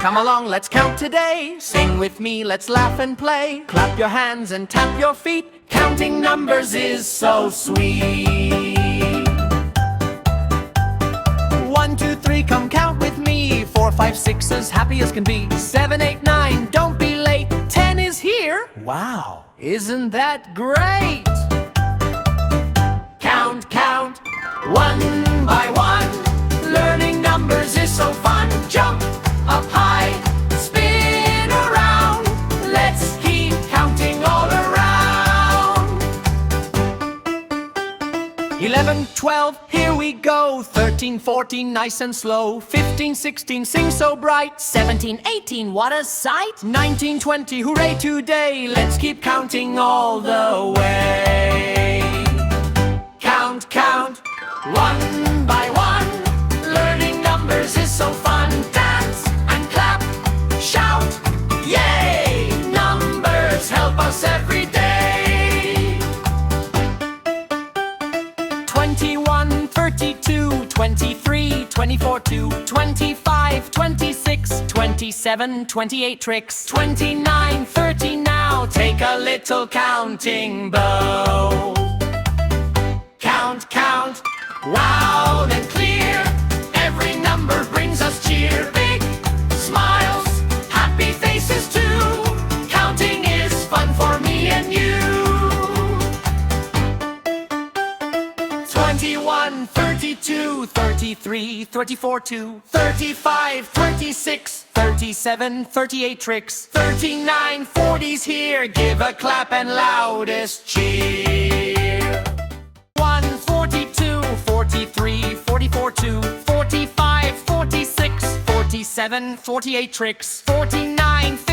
Come along, let's count today. Sing with me, let's laugh and play. Clap your hands and tap your feet. Counting numbers is so sweet. 1, 2, 3, come count with me. 4, 5, 6, as happy as can be. 7, 8, 9, don't be late. 10 is here. Wow, isn't that great? Count, count, one by one. Learning numbers is so fun. Jump up high, spin around. Let's keep counting all around. 11, 12, here we go. 13, 14, nice and slow. 15, 16, sing so bright. 17, 18, what a sight. 19, 20, hooray today. Let's keep counting all the way. Count, count, one by one. Learning numbers is so fun. Dance and clap, shout, yay! Numbers help us every day. 21, 32, 23, 24, 2, 25, 26, 27, 28 tricks. 29, 30 now, take a little counting bow. Count, count, loud and clear. Every number brings us cheer. Big smiles, happy faces too. Counting is fun for me and you. 21, 32, 33, 34, 2, 35, 26, 37, 38 tricks. 39, 40's here. Give a clap and loudest cheer. 42, 43, 44, 2, 45, 46, 47, 48 tricks. 49, 50.